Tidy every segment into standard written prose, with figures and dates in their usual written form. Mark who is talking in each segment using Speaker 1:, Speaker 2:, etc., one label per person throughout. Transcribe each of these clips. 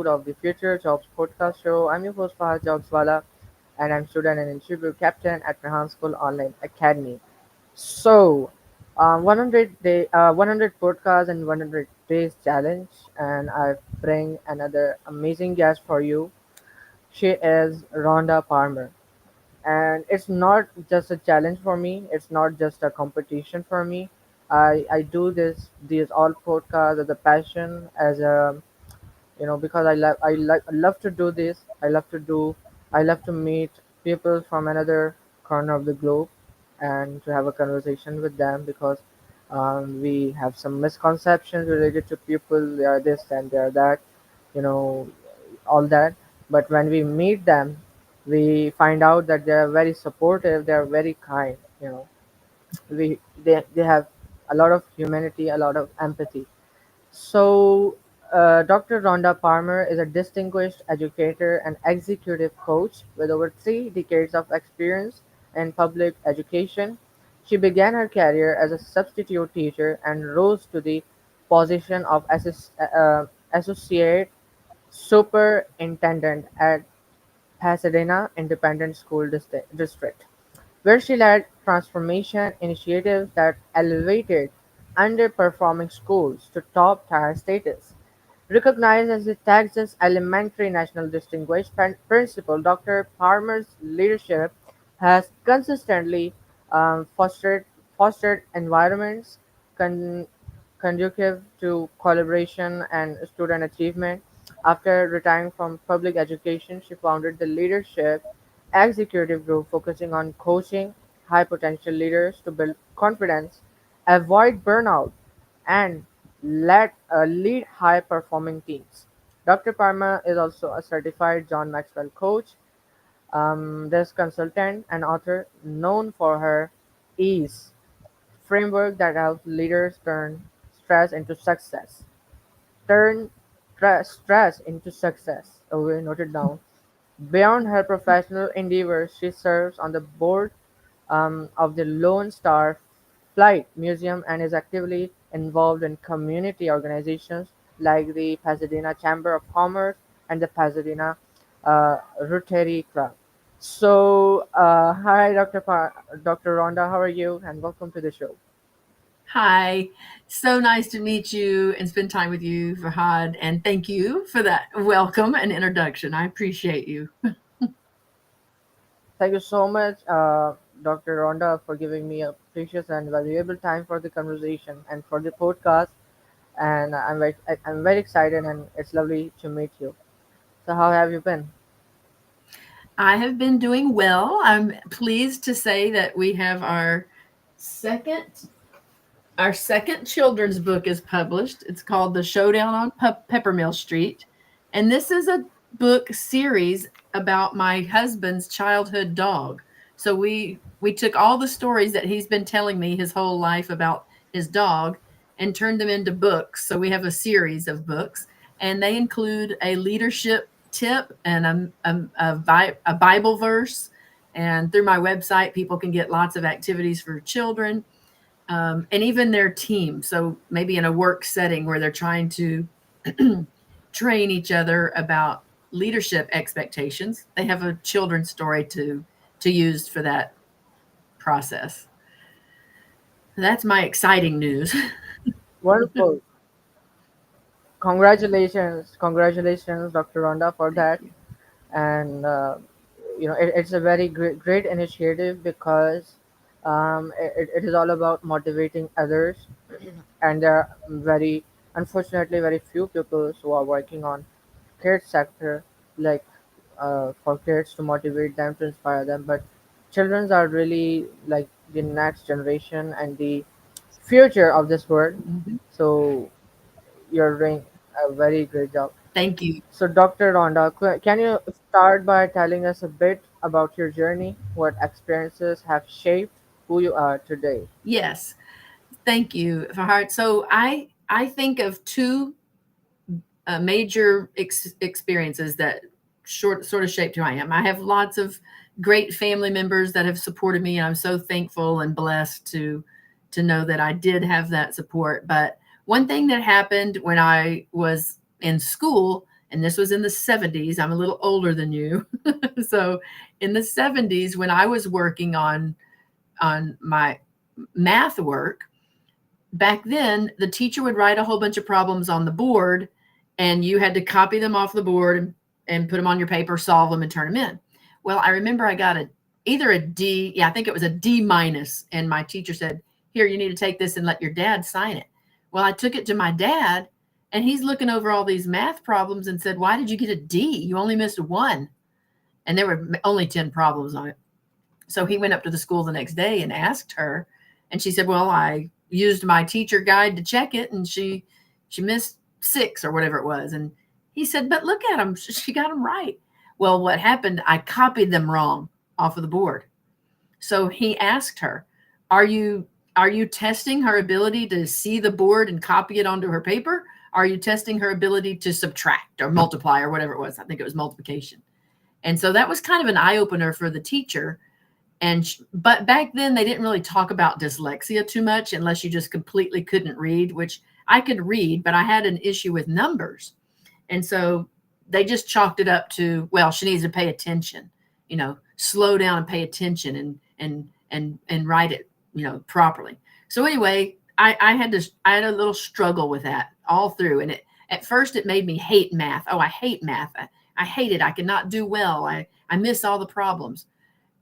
Speaker 1: of the Future Jobs podcast show. I'm your host Fahad JobsWala, and I'm student and interview captain at Rehan School Online Academy. So, 100 podcast and 100 days challenge, and I bring another amazing guest for you. She is Rhonda Parmer, and it's not just a challenge for me. It's not just a competition for me. I do these all podcasts as a passion, as a because I love to do this. I love to meet people from another corner of the globe and to have a conversation with them because we have some misconceptions related to people. They are this and they are that, you know, all that. But when we meet them, we find out that they are very supportive. They are very kind. They have a lot of humanity, a lot of empathy. Dr. Rhonda Parmer is a distinguished educator and executive coach with over 3 decades of experience in public education. She began her career as a substitute teacher and rose to the position of associate superintendent at Pasadena Independent School District, where she led transformation initiatives that elevated underperforming schools to top tier status. Recognized as the Texas Elementary National Distinguished Principal, Dr. Palmer's leadership has consistently fostered environments con- conducive to collaboration and student achievement. After retiring from public education, she founded the Leadership Executive Group, focusing on coaching high potential leaders to build confidence, avoid burnout, and lead high performing teams. Dr. Parma is also a certified John Maxwell coach, this consultant and author known for her ease framework that helps leaders stress into success. Turn stress into success. Okay, noted down. Beyond her professional endeavors, she serves on the board of the Lone Star Flight Museum and is actively involved in community organizations like the Pasadena Chamber of Commerce and the Pasadena Rotary Club. Hi, Dr. Rhonda, how are you? And welcome to the show.
Speaker 2: Hi, so nice to meet you and spend time with you, Fahad. And thank you for that welcome and introduction. I appreciate you.
Speaker 1: Thank you so much, Dr. Rhonda, for giving me a precious and valuable time for the conversation and for the podcast. And I'm very excited, and it's lovely to meet you. So, how have you been?
Speaker 2: I have been doing well. I'm pleased to say that we have second our second children's book is published. It's called The Showdown on Peppermill Street, and this is a book series about my husband's childhood dog. So we took all the stories that he's been telling me his whole life about his dog and turned them into books. So we have a series of books, and they include a leadership tip and a Bible verse. And through my website, people can get lots of activities for children, and even their team. So maybe in a work setting where they're trying to train each other about leadership expectations, they have a children's story to use for that process. That's my exciting news.
Speaker 1: Wonderful. Congratulations, Dr. Rhonda, for
Speaker 2: Thank
Speaker 1: that.
Speaker 2: you.
Speaker 1: And it's a very great initiative because it is all about motivating others, and there are unfortunately, very few people who are working on kids sector, like for kids to motivate them, to inspire them. But children are really like the next generation and the future of this world.
Speaker 2: Mhm.
Speaker 1: So you're doing a very great job.
Speaker 2: Thank you.
Speaker 1: So, Dr. Rhonda, can you start by telling us a bit about your journey? What experiences have shaped who you are today?
Speaker 2: Yes, thank you, Fahart. So I think of two major experiences that sort of shaped who I am. I have lots of great family members that have supported me, and I'm so thankful and blessed to know that I did have that support. But one thing that happened when I was in school And this was in the 70s. I'm a little older than you. So in the 70s, when I was working on my math work, back then the teacher would write a whole bunch of problems on the board, and you had to copy them off the board and put them on your paper, solve them, and turn them in. Well, I remember I got either a D, yeah, I think it was a D minus, and my teacher said, "Here, you need to take this and let your dad sign it." Well, I took it to my dad, and he's looking over all these math problems and said, "Why did you get a D? You only missed one." And there were only 10 problems on it. So he went up to the school the next day and asked her, and she said, "Well, I used my teacher guide to check it, and she missed six or whatever it was." And he said, "But look at them, she got them right." Well, what happened? I copied them wrong off of the board. So he asked her, "Are you testing her ability to see the board and copy it onto her paper? Are you testing her ability to subtract or multiply or whatever it was?" I think it was multiplication. And so that was kind of an eye opener for the teacher. But back then they didn't really talk about dyslexia too much unless you just completely couldn't read, which I could read, but I had an issue with numbers. And so they just chalked it up to, well, she needs to pay attention, slow down and pay attention and write it, properly. So anyway, I had a little struggle with that all through. And at first it made me hate math. Oh, I hate math. I hate it. I cannot do well. I miss all the problems.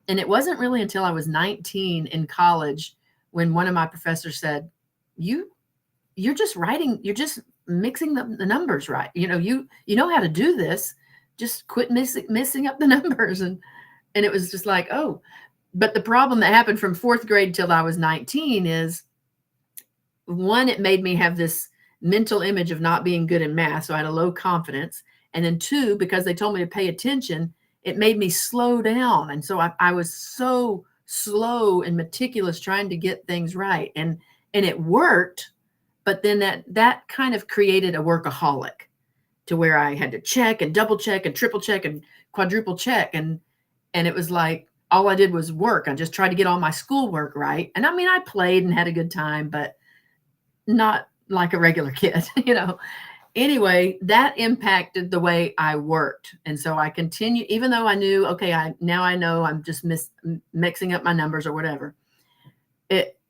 Speaker 2: And it wasn't really until I was 19 in college when one of my professors said, "You you're just writing, you're just mixing the numbers right. You know how to do this. Just quit missing up the numbers." And it was just like, oh. But the problem that happened from fourth grade till I was 19 is, one, it made me have this mental image of not being good in math. So I had a low confidence. And then two, because they told me to pay attention, it made me slow down. And so I was so slow and meticulous trying to get things right. And it worked, but then that kind of created a workaholic to where I had to check and double check and triple check and quadruple check. And it was like all I did was work. I just tried to get all my schoolwork right. And I mean, I played and had a good time, but not like a regular kid, Anyway, that impacted the way I worked. And so I continued, even though I knew, okay, now I know I'm just mixing up my numbers or whatever.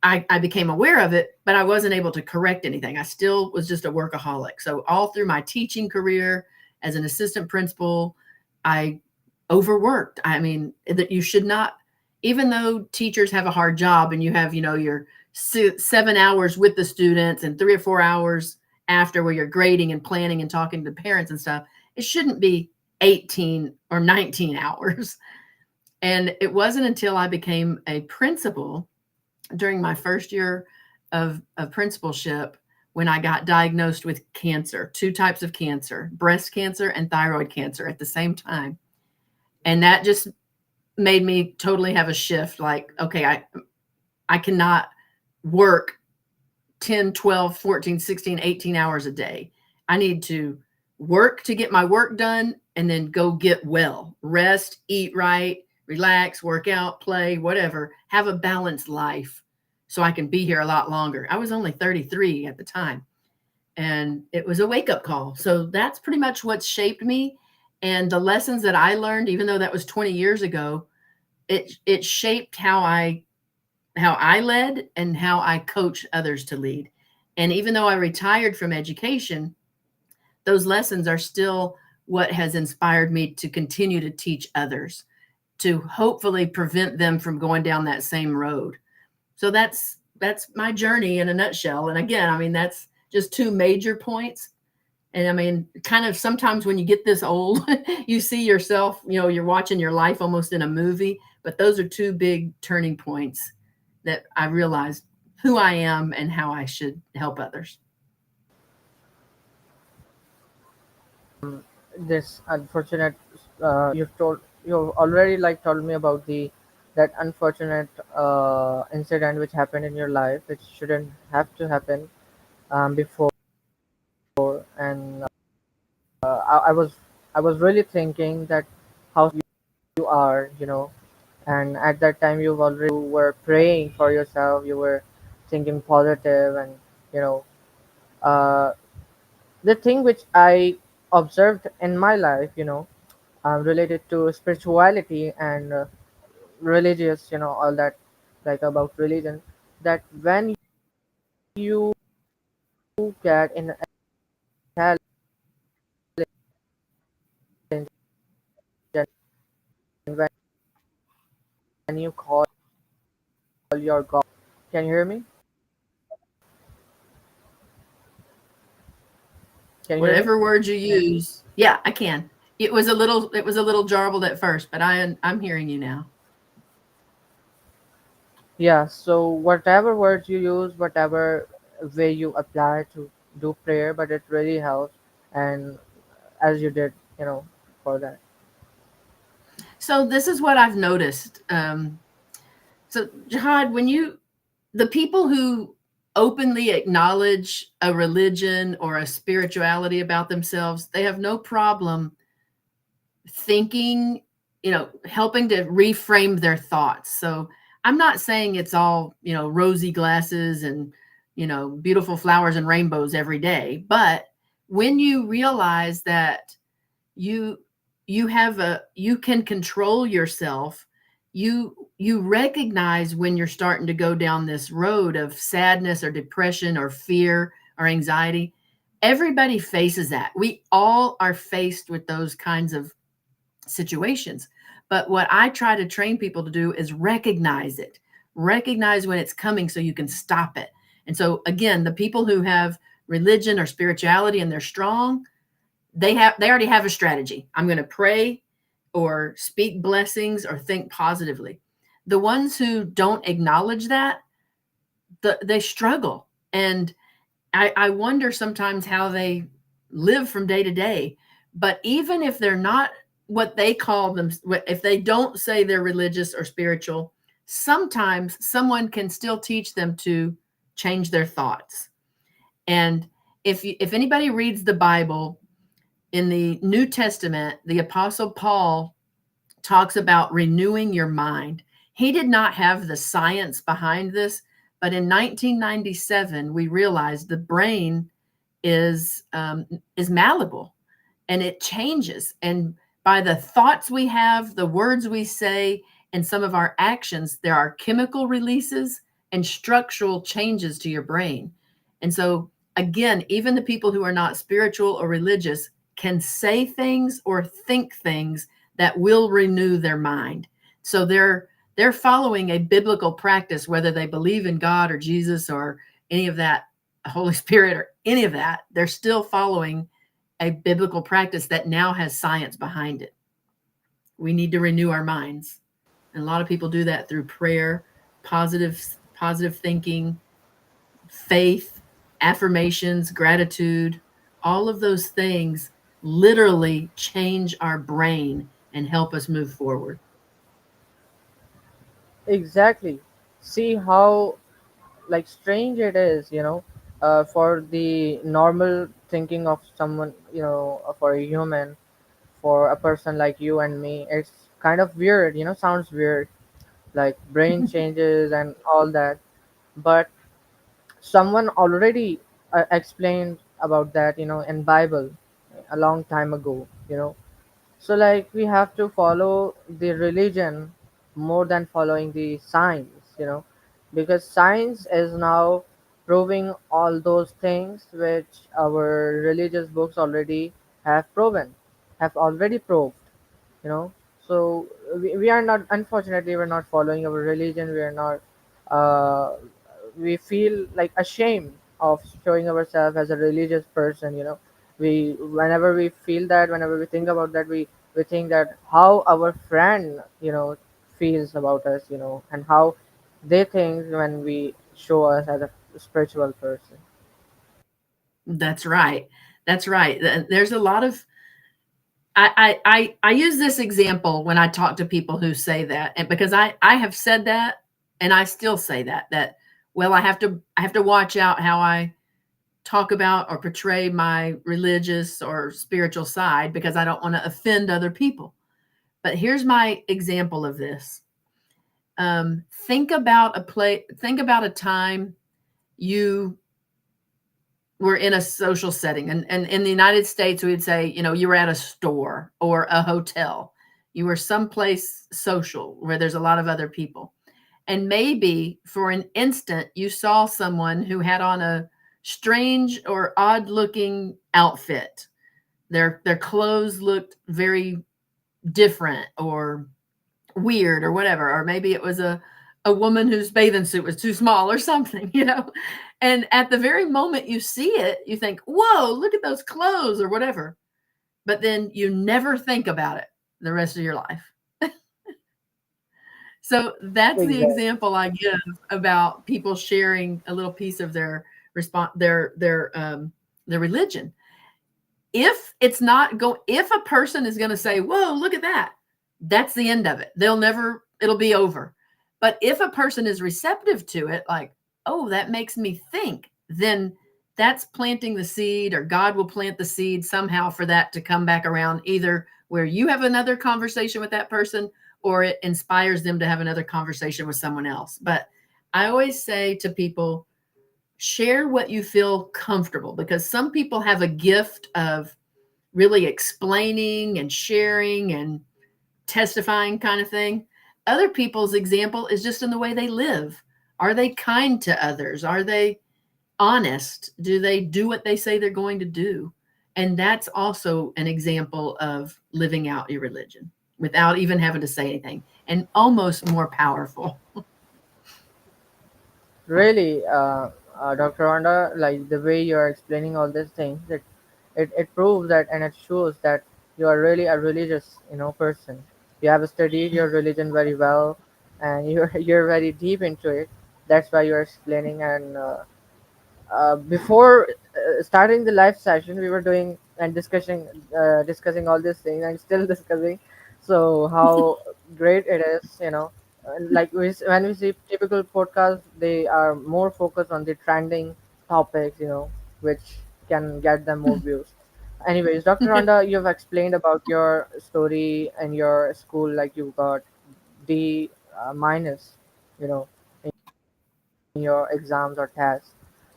Speaker 2: I became aware of it, but I wasn't able to correct anything. I still was just a workaholic. So all through my teaching career as an assistant principal, I overworked. I mean, that you should not, even though teachers have a hard job and you have, your 7 hours with the students and 3 or 4 hours after where you're grading and planning and talking to parents and stuff, it shouldn't be 18 or 19 hours. And it wasn't until I became a principal during my first year of principalship when I got diagnosed with cancer, two types of cancer, breast cancer and thyroid cancer at the same time. And that just made me totally have a shift. Like, okay, I cannot work 10, 12, 14, 16, 18 hours a day. I need to work to get my work done and then go get well, rest, eat right, relax, work out, play, whatever, have a balanced life so I can be here a lot longer. I was only 33 at the time, and it was a wake-up call. So that's pretty much what shaped me. And the lessons that I learned, even though that was 20 years ago, it shaped how I led and how I coach others to lead. And even though I retired from education, those lessons are still what has inspired me to continue to teach others, to hopefully prevent them from going down that same road. So that's my journey in a nutshell. And again, I mean, that's just two major points. And I mean, kind of sometimes when you get this old, you see yourself, you're watching your life almost in a movie. But those are two big turning points that I realized who I am and how I should help others.
Speaker 1: This unfortunate, you've already like told me about the that unfortunate incident which happened in your life, which shouldn't have to happen before. And I was really thinking that how you are, and at that time you've already you were praying for yourself, you were thinking positive, and you know uh, the thing which I observed in my life, related to spirituality and religious, all that, like about religion, that when you get in a challenge and when you call your God, can you hear me? Can you hear me?
Speaker 2: Whatever word you use. Yeah, I can. It was a little jarbled at first, but I'm hearing you now.
Speaker 1: Yeah, so whatever words you use, whatever way you apply to do prayer, but it really helps. And as you did, for that.
Speaker 2: So this is what I've noticed. So Jihad, the people who openly acknowledge a religion or a spirituality about themselves, they have no problem thinking, helping to reframe their thoughts. So I'm not saying it's all, rosy glasses and, beautiful flowers and rainbows every day, but when you realize that you you can control yourself, you recognize when you're starting to go down this road of sadness or depression or fear or anxiety. Everybody faces that. We all are faced with those kinds of situations. But what I try to train people to do is recognize it. Recognize when it's coming so you can stop it. And so again, the people who have religion or spirituality and they're strong, they already have a strategy. I'm going to pray or speak blessings or think positively. The ones who don't acknowledge that, they struggle. And I wonder sometimes how they live from day to day. But even if they're not what they call them, if they don't say they're religious or spiritual, sometimes someone can still teach them to change their thoughts. And if anybody reads the Bible, in the New Testament, the Apostle Paul talks about renewing your mind. He did not have the science behind this, but in 1997, we realized the brain is malleable and it changes. And by the thoughts we have, the words we say, and some of our actions, there are chemical releases and structural changes to your brain. And so, again, even the people who are not spiritual or religious can say things or think things that will renew their mind. So they're following a biblical practice, whether they believe in God or Jesus or any of that, Holy Spirit or any of that. They're still following a biblical practice that now has science behind it. We need to renew our minds. And a lot of people do that through prayer, positive thinking, faith, affirmations, gratitude. All of those things literally change our brain and help us move forward.
Speaker 1: Exactly. See how like strange it is, for the normal thinking of someone, for a human, for a person like you and me, it's kind of weird, sounds weird, like brain changes and all that. But someone already explained about that, in Bible a long time ago, so like we have to follow the religion more than following the science, because science is now proving all those things which our religious books already have proven, have already proved, you know. So we are not, unfortunately, we're not following our religion. We are not. We feel like ashamed of showing ourselves as a religious person, we whenever we feel that, whenever we think about that, we think that how our friend, feels about us, and how they think when we show us as a spiritual person.
Speaker 2: That's right. That's right. There's a lot of I use this example when I talk to people who say that, and because I have said that, and I still say that well, I have to watch out how I talk about or portray my religious or spiritual side because I don't want to offend other people. But here's my example of this. Think about a time you we're in a social setting. And in the United States, we'd say, you were at a store or a hotel. You were someplace social where there's a lot of other people. And maybe for an instant, you saw someone who had on a strange or odd looking outfit. Their clothes looked very different or weird or whatever, or maybe it was a woman whose bathing suit was too small or something. And at the very moment you see it, you think, whoa, look at those clothes or whatever. But then you never think about it the rest of your life. So that's the
Speaker 1: Exactly.
Speaker 2: example I give about people sharing a little piece of their response, their religion. If a person is going to say, whoa, look at that, that's the end of it. It'll be over. But if a person is receptive to it, like, oh, that makes me think, then that's planting the seed, or God will plant the seed somehow for that to come back around, either where you have another conversation with that person or it inspires them to have another conversation with someone else. But I always say to people, share what you feel comfortable, because some people have a gift of really explaining and sharing and testifying kind of thing. Other people's example is just in the way they live. Are they kind to others? Are they honest? Do they do what they say they're going to do? And that's also an example of living out your religion without even having to say anything, and almost more powerful.
Speaker 1: Really, Dr. Rhonda, like the way you are explaining all these things, it proves that, and it shows that you are really a religious, person. You have studied your religion very well, and you're very deep into it. That's why you're explaining. And before starting the live session, we were doing and discussing all these things, and still discussing. So how great it is, And like when we see typical podcasts, they are more focused on the trending topics, which can get them more views. Anyways, Dr. Randa, you've explained about your story and your school, like you got D minus, you know, in your exams or tests.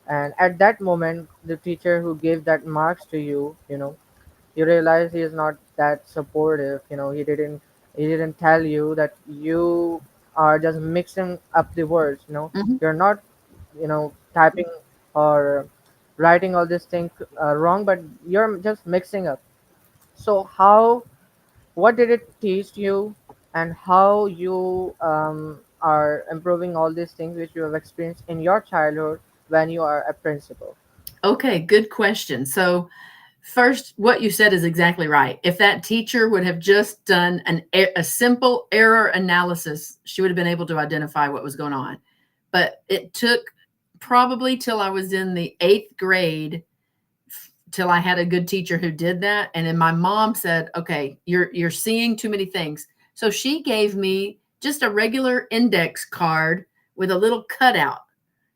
Speaker 1: And at that moment, the teacher who gave that marks to you, you realize he is not that supportive. He didn't tell you that you are just mixing up the words.
Speaker 2: Mhm.
Speaker 1: You're not, typing or writing all these things wrong, but you're just mixing up. So what did it teach you, and how you are improving all these things which you have experienced in your childhood when you are a principal?
Speaker 2: Okay, good question. So, first, what you said is exactly right. If that teacher would have just done a simple error analysis, she would have been able to identify what was going on. But it took probably till I was in the eighth grade till I had a good teacher who did that. And then my mom said, "Okay, you're seeing too many things." So she gave me just a regular index card with a little cutout,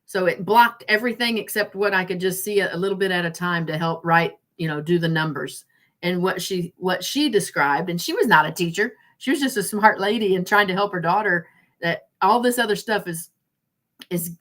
Speaker 2: so it blocked everything except what I could just see a little bit at a time to help write, do the numbers. And what she described, and she was not a teacher. She was just a smart lady and trying to help her daughter, that all this other stuff is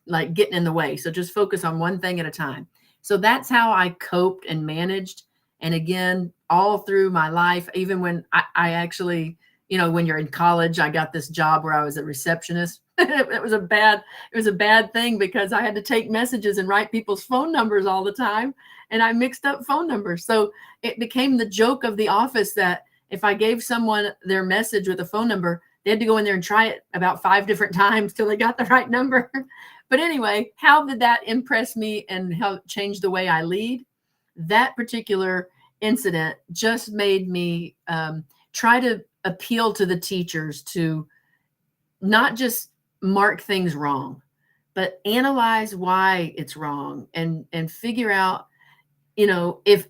Speaker 2: like getting in the way. So just focus on one thing at a time. So that's how I coped and managed. And again, all through my life, even when I actually, when you're in college, I got this job where I was a receptionist. It was a bad thing because I had to take messages and write people's phone numbers all the time. And I mixed up phone numbers. So it became the joke of the office that if I gave someone their message with a phone number, they had to go in there and try it about 5 different times till they got the right number. But anyway, how did that impress me and help change the way I lead? That particular incident just made me try to appeal to the teachers to not just mark things wrong, but analyze why it's wrong, and figure out, if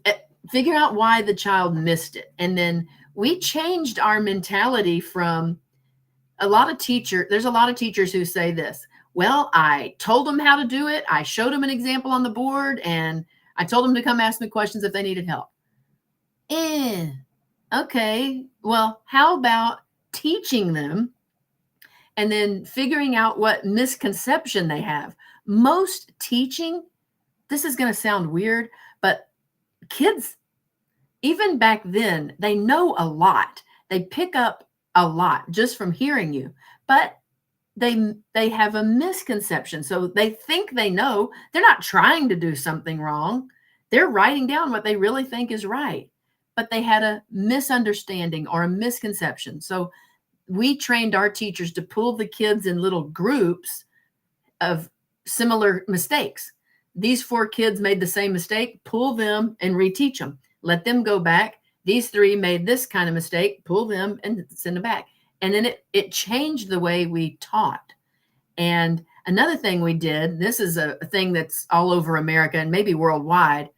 Speaker 2: figure out why the child missed it. And then we changed our mentality from there's a lot of teachers who say this. Well, I told them how to do it. I showed them an example on the board, and I told them to come ask me questions if they needed help. Eh, okay. Well, how about teaching them and then figuring out what misconception they have? Most teaching this is going to sound weird, but kids, even back then, they know a lot. They pick up a lot just from hearing you. But they have a misconception. So they think they know. They're not trying to do something wrong. They're writing down what they really think is right. But they had a misunderstanding or a misconception. So we trained our teachers to pull the kids in little groups of similar mistakes. These four kids made the same mistake, pull them and reteach them. Let them go back. These three made this kind of mistake, pull them and send them back. And then it changed the way we taught. And another thing we did, this is a thing that's all over America and maybe worldwide,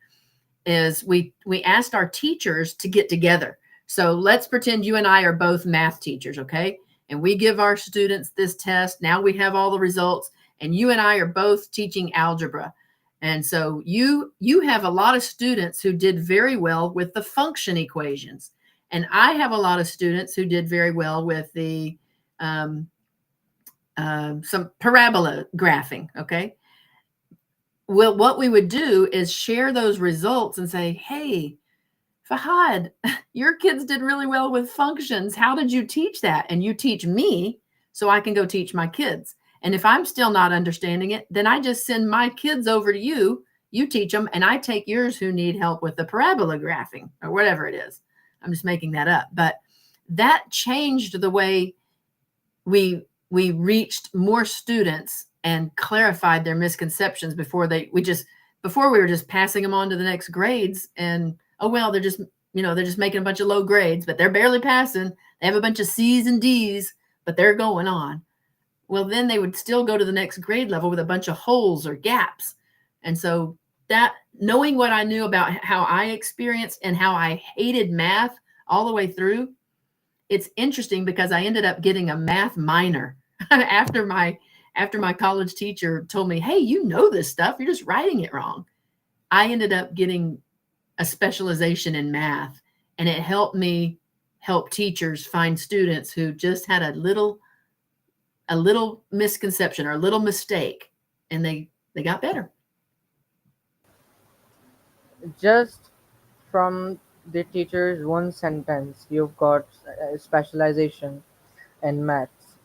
Speaker 2: is we asked our teachers to get together. So let's pretend you and I are both math teachers, okay? And we give our students this test. Now we have all the results, and you and I are both teaching algebra. And so you have a lot of students who did very well with the function equations, and I have a lot of students who did very well with the some parabola graphing. Okay, well, what we would do is share those results and say, hey, Fahad, your kids did really well with functions. How did you teach that? And you teach me so I can go teach my kids. And if I'm still not understanding it, then I just send my kids over to you. You teach them, and I take yours who need help with the parabola graphing or whatever it is. I'm just making that up. But that changed the way we reached more students and clarified their misconceptions before we were just passing them on to the next grades. And oh well, they're just making a bunch of low grades, but they're barely passing. They have a bunch of C's and D's, but they're going on. Well, then they would still go to the next grade level with a bunch of holes or gaps. And so that, knowing what I knew about how I experienced and how I hated math all the way through, it's interesting because I ended up getting a math minor after my college teacher told me, hey, you know this stuff, you're just writing it wrong. I ended up getting a specialization in math, and it helped me help teachers find students who just had a little misconception or a little mistake, and they got better.
Speaker 1: Just from the teacher's one sentence, you've got a specialization in maths.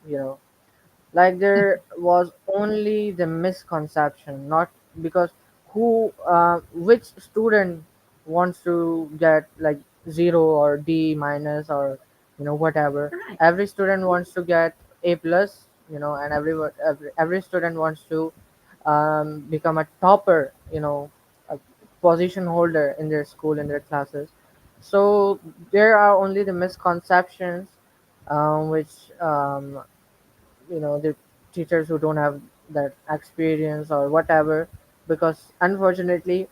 Speaker 1: Like there was only the misconception, not because which student wants to get like zero or D minus or whatever.
Speaker 2: Right.
Speaker 1: Every student wants to get A plus, and every student wants to become a topper, a position holder in their school, in their classes. So there are only the misconceptions, which the teachers who don't have that experience or whatever, because unfortunately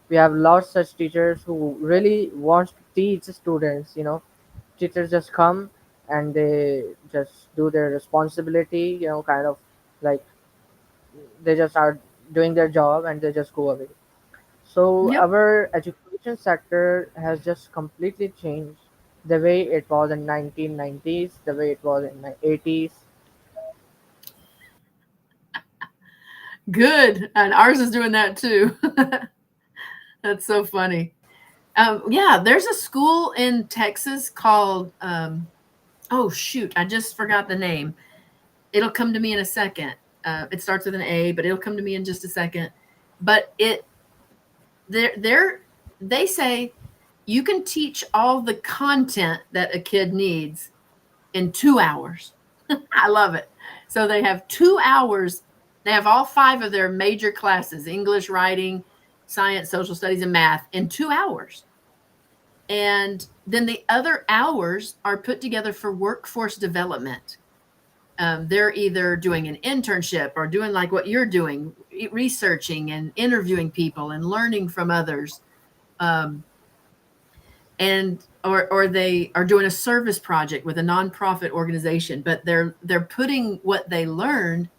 Speaker 1: we have lost such teachers who really want to teach students. Teachers just come and they just do their responsibility, kind of like they just are doing their job and they just go away. So
Speaker 2: Yep.
Speaker 1: our education sector has just completely changed, the way it was in 1990s, the way it was in the 80s.
Speaker 2: Good. And ours is doing that too. That's so funny. Yeah, there's a school in Texas called, oh, shoot, I just forgot the name. It'll come to me in a second. It starts with an A, but it'll come to me in just a second. But they're, they say you can teach all the content that a kid needs in 2 hours. I love it. So they have 2 hours. They have all five of their major classes: English, writing, science, social studies, and math in 2 hours. And then the other hours are put together for workforce development. They're either doing an internship or doing like what you're doing, researching and interviewing people and learning from others. Um, and or they are doing a service project with a nonprofit organization, but they're putting what they learned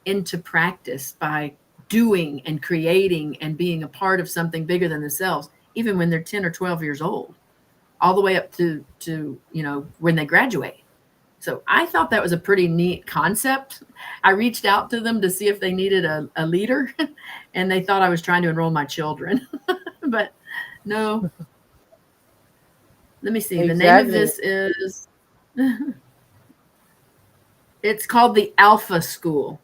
Speaker 2: into practice by doing and creating and being a part of something bigger than themselves, even when they're 10 or 12 years old, all the way up to when they graduate. So I thought that was a pretty neat concept. I reached out to them to see if they needed a leader, and they thought I was trying to enroll my children. But no, let me see. The name of
Speaker 1: Exactly.
Speaker 2: this is, it's called the Alpha School.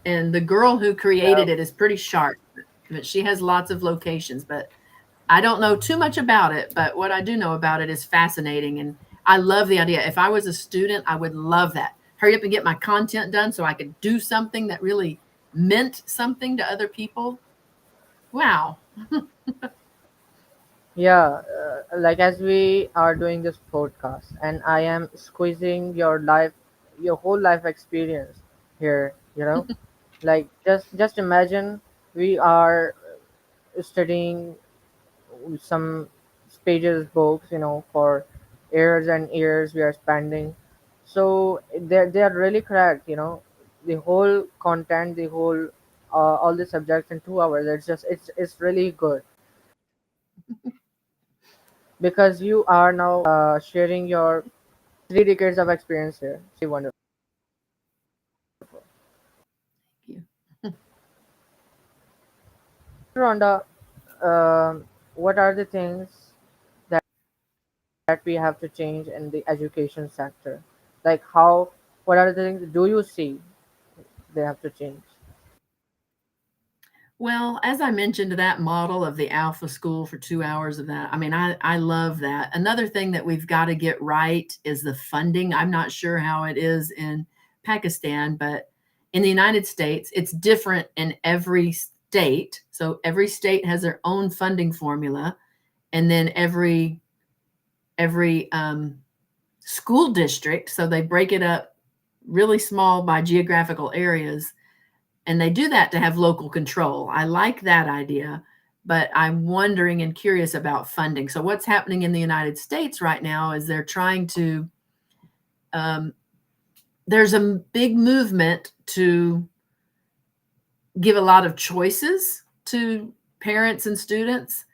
Speaker 2: And the girl who
Speaker 1: Yeah.
Speaker 2: created it is pretty sharp, but she has lots of locations. But I don't know too much about it, but what I do know about it is fascinating. And I love the idea. If I was a student, I would love that. Hurry up and get my content done so I could do something that really meant something to other people. Wow.
Speaker 1: Yeah, like as we are doing this podcast, and I am squeezing your life, your whole life experience here, like just imagine we are studying some pages books, for years and years we are spending. So they are really correct, the whole content, the whole all the subjects in 2 hours. It's really good because you are now sharing your 3 decades of experience here. It's really wonderful.
Speaker 2: Thank
Speaker 1: Rhonda, what are the things that we have to change in the education sector? Like how, what are the things do you see they have to change?
Speaker 2: Well, as I mentioned, that model of the Alpha School for 2 hours of that, I mean, I love that. Another thing that we've got to get right is the funding. I'm not sure how it is in Pakistan, but in the United States, it's different in every state. So every state has their own funding formula, and then every school district, so they break it up really small by geographical areas, and they do that to have local control. I like that idea, but I'm wondering and curious about funding. So, what's happening in the United States right now is they're trying to, um, there's a big movement to give a lot of choices to parents and students.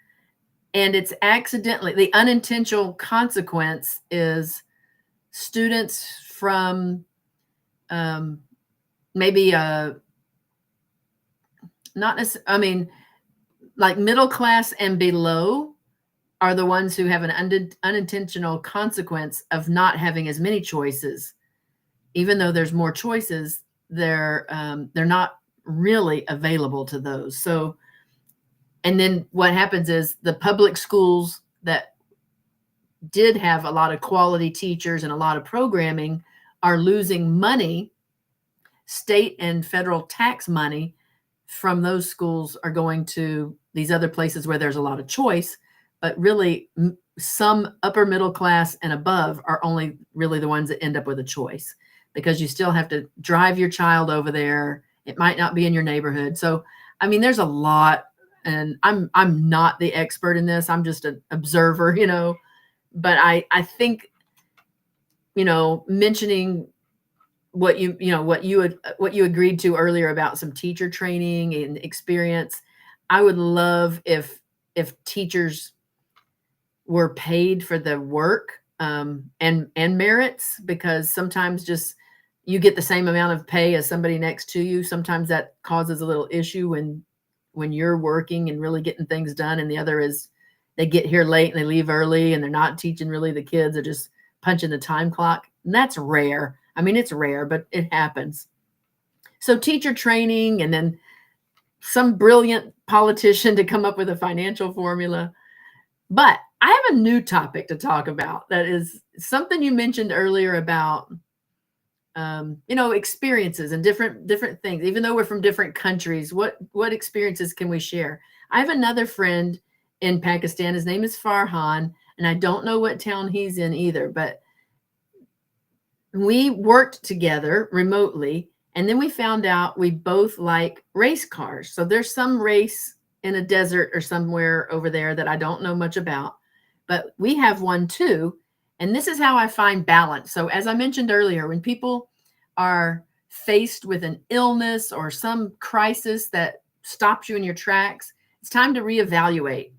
Speaker 2: And it's accidentally, the unintentional consequence is students from um, maybe not necessarily, I mean, like middle class and below are the ones who have an unintentional consequence of not having as many choices. Even though there's more choices, they're not really available to those. So, and then what happens is the public schools that did have a lot of quality teachers and a lot of programming are losing money. State and federal tax money from those schools are going to these other places where there's a lot of choice, but really some upper middle class and above are only really the ones that end up with a choice, because you still have to drive your child over there. It might not be in your neighborhood. So, I mean, there's a lot, and I'm not the expert in this. I'm just an observer, but I think, mentioning what you agreed to earlier about some teacher training and experience. I would love if teachers were paid for the work, and merits, because sometimes just you get the same amount of pay as somebody next to you. Sometimes that causes a little issue when you're working and really getting things done, and the other is they get here late and they leave early and they're not teaching really the kids, they're just punching the time clock. And that's rare. I mean, it's rare, but it happens. So teacher training, and then some brilliant politician to come up with a financial formula. But I have a new topic to talk about that is something you mentioned earlier about experiences and different things. Even though we're from different countries, what experiences can we share? I have another friend in Pakistan. His name is Farhan, and I don't know what town he's in either, but we worked together remotely, and then we found out we both like race cars. So there's some race in a desert or somewhere over there that I don't know much about, but we have one too. And this is how I find balance. So as I mentioned earlier, when people are faced with an illness or some crisis that stops you in your tracks, it's time to reevaluate.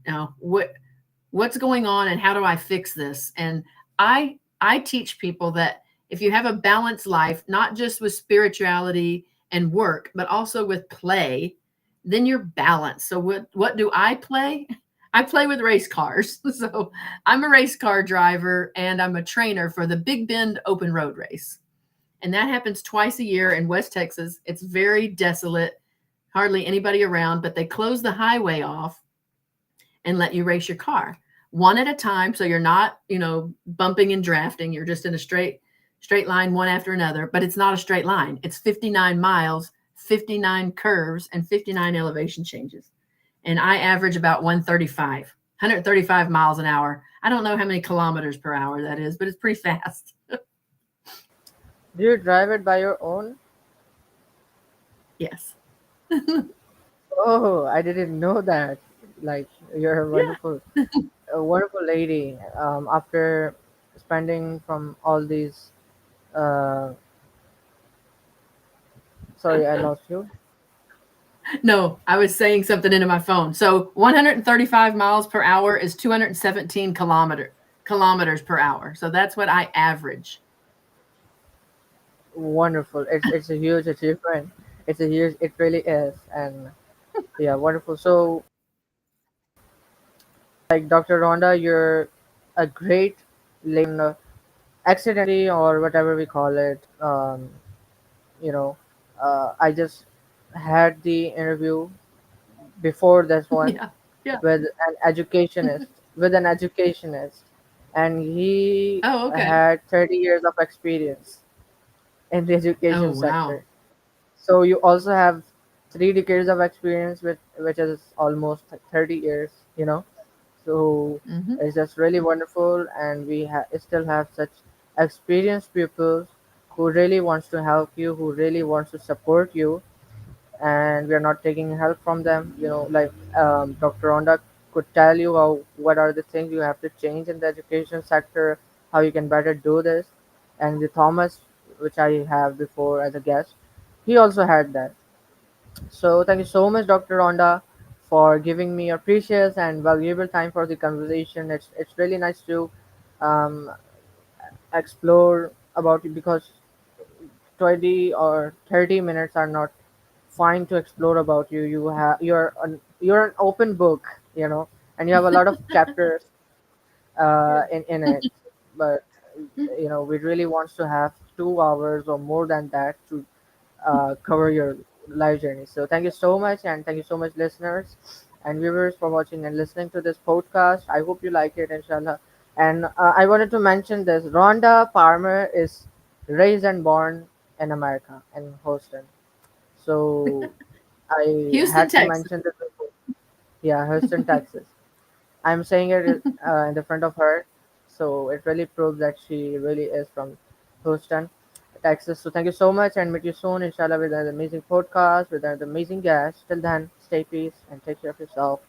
Speaker 2: What's going on and how do I fix this? And I teach people that If you have a balanced life, not just with spirituality and work, but also with play, then you're balanced. So what do I play? I play with race cars. So I'm a race car driver and I'm a trainer for the Big Bend Open Road Race. And that happens twice a year in West Texas. It's very desolate, hardly anybody around, but they close the highway off and let you race your car one at a time, so you're not, bumping and drafting. You're just in a straight line, one after another. But it's not a straight line. It's 59 miles, 59 curves, and 59 elevation changes. And I average about 135 miles an hour. I don't know how many kilometers per hour that is, but it's pretty fast.
Speaker 1: Do you drive it by your own?
Speaker 2: Yes.
Speaker 1: Oh, I didn't know that. Like, you're
Speaker 2: Yeah.
Speaker 1: a wonderful lady. After spending from all these, uh, sorry, I lost you.
Speaker 2: No, I was saying something into my phone. So 135 miles per hour is 217 kilometers per hour. So that's what I average.
Speaker 1: Wonderful. It's a huge achievement. It really is, and yeah, wonderful. So, like Dr. Rhonda, you're a great lady, and accidentally or whatever we call it. You know, I just had the interview before this one
Speaker 2: Yeah. Yeah.
Speaker 1: with an educationist, with an educationist, and he
Speaker 2: Oh, okay.
Speaker 1: had 30 years of experience in the
Speaker 2: Oh,
Speaker 1: education
Speaker 2: wow.
Speaker 1: sector. So you also have 3 decades of experience with which is almost 30 years, So
Speaker 2: Hmm.
Speaker 1: it's just really wonderful, and we still have such experienced people who really wants to help you, who really wants to support you, and we are not taking help from them. Like Dr. Ronda could tell you what are the things you have to change in the education sector, how you can better do this, and the Thomas, which I have before as a guest, he also had that. So thank you so much, Dr. Ronda, for giving me your precious and valuable time for the conversation. It's really nice to um, explore about it because 20 or 30 minutes are not fine to explore about you. You're an open book, and you have a lot of chapters
Speaker 2: Yeah.
Speaker 1: in it. But we really want to have 2 hours or more than that to cover your life journey. So thank you so much, and thank you so much, listeners and viewers, for watching and listening to this podcast. I hope you like it, inshallah. And I wanted to mention this: Rhonda Parmer is raised and born in America, in Houston. So I
Speaker 2: Houston,
Speaker 1: had to
Speaker 2: Texas.
Speaker 1: mention this before. Yeah, Houston, Texas. I'm saying it in the front of her, so it really proves that she really is from Houston, Texas. So thank you so much, and meet you soon, inshallah, with another amazing podcast with another amazing guest. Till then, stay peace and take care of yourself.